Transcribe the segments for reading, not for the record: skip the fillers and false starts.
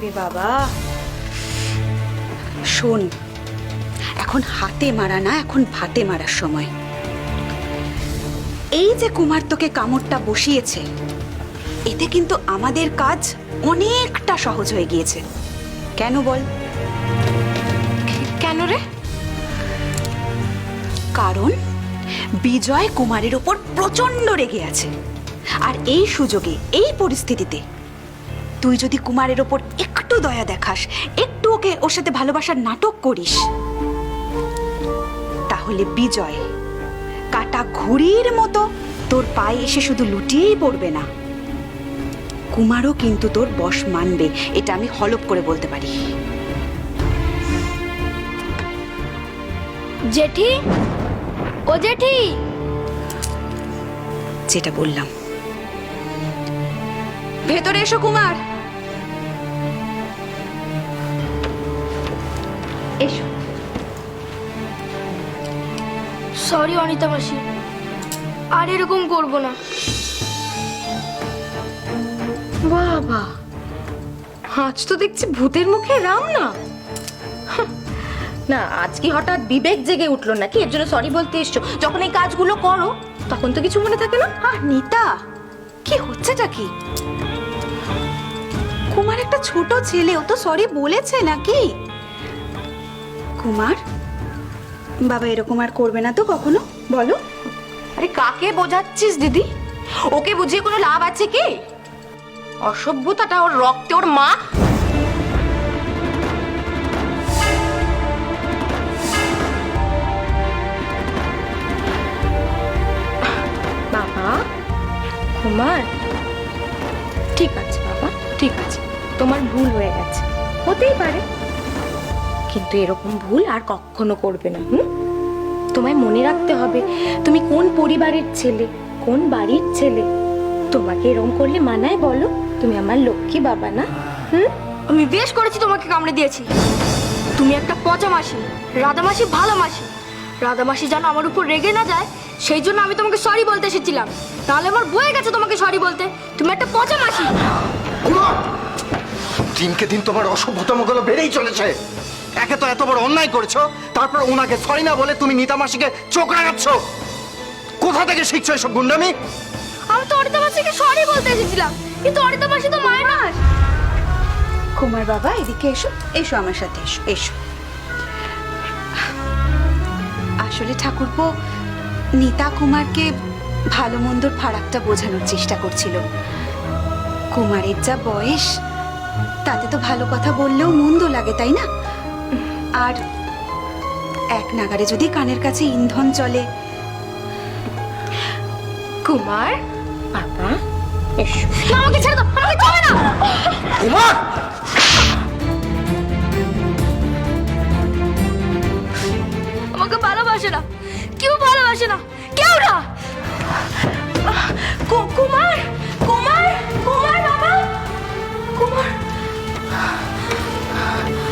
ওরে বাবা, শোন, এখন হাতে মারা না, এখন ভাতে মারার সময়। এই যে কুমার তোকে কামড়টা বসিয়েছে, এতে কিন্তু আমাদের কাজ অনেকটা সহজ হয়ে গিয়েছে। কেন বল? কেন রে? কারণ বিজয় কুমারের ওপর প্রচন্ড রেগে আছে, আর এই সুযোগে, এই পরিস্থিতিতে তুই যদি কুমারের ওপর একটু দয়া দেখাস, একটু ওকে ওর সাথে ভালোবাসার নাটক করিস, তাহলে বিজয় কাটা ঘুড়ির মতো তোর পায়ে এসে শুধু লুটিয়েই পড়বে না, কুমারও কিন্তু তোর বশ মানবে। এটা আমি হলপ করে বলতে পারি। জেঠি, ও জেঠি, যেটা বললাম। ভেতরে এসো কুমার, এসো। সরি অনিতা মাসি, আর এরকম করব না। বাবা, আজ তো দেখছি ভূতের মুখে রাম না। না, আজ কি হঠাৎ বিবেক জেগে উঠলো নাকি এর জন্য সরি বলতে এসছো? যখন এই কাজগুলো করো তখন তো কিছু মনে থাকে না। নিতা, কি হচ্ছেটা কি? কুমার একটা ছোট ছেলে, ও তো সরি বলেছে নাকি? কুমার, বাবা এরকম আর করবে না তো কখনো, বলো? আরে কাকে বোঝাচ্ছিস দিদি? ওকে বুঝিয়ে কোনো লাভ আছে কি? অসভ্যতাটা ওর রক্তে, ওর মা। বাবা, কুমার, ঠিক আছে বাবা, ঠিক আছে, তোমার ভুল হয়ে গেছে, হতেই পারে, কিন্তু এরকম ভুল আর কখনো করবে না। তোমায় মনে রাখতে হবে তুমি কোন পরিবারের ছেলে, কোন বাড়ির ছেলে। তোমাকে এরকম করলে মানায় বলো? তুমি আমার লক্ষ্মী বাবা না? আমি বেশ করেছি তোমাকে কামড়ে দিয়েছি। তুমি একটা পচা মাসি, রাধা মাসি ভালো মাসি। রাধা মাসি যেন আমার উপর রেগে না যায়, সেই জন্য আমি তোমাকে সরি বলতে এসেছিলাম। তাহলে আমার বয়ে গেছে তোমাকে সরি বলতে। তুমি একটা পচা মাসি। দিনকে দিন তোমার অসভ্যতমগুলো বেড়েই চলেছে। একে তো এত বড় অন্যায় করেছো, তারপর ওনাকে সরি না বলে তুমি নিতা মাসিকে চোখ রাঙাচ্ছ। কোথা থেকে শিখছো এসব গুন্ডামি? আমি তো অনিতা মাসিকে সরি বলতে এসেছিলাম, কিন্তু অনিতা মাসি তো মায়ের মাস। কুমার বাবা, এদিকে এসো, এসো আমার সাথে, এসো এসো। আসলে ঠাকুরপো, নিতা কুমারকে ভালো মন্দর ফারাকটা বোঝানোর চেষ্টা করছিল। কুমারের যা বয়স, তাতে তো ভালো কথা বললেও মন্দ লাগে, তাই না? আর এক নাগারে যদি কানের কাছে ইন্ধন চলে। কুমার বাবা, এসো। না, আমাকে ছেড়ে দাও, আমাকে ছবে না। কুমার! আমাকে ভালোবাসে না, কেউ ভালোবাসে না, কেউ না। কুমার, কুমার, কুমার বাবা, কুমার।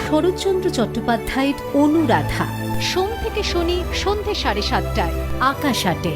শরৎচন্দ্র চট্টোপাধ্যায়ের অনুরাধা, সোম থেকে শনি সন্ধ্যে 7:30টায়, আকাশ আটে।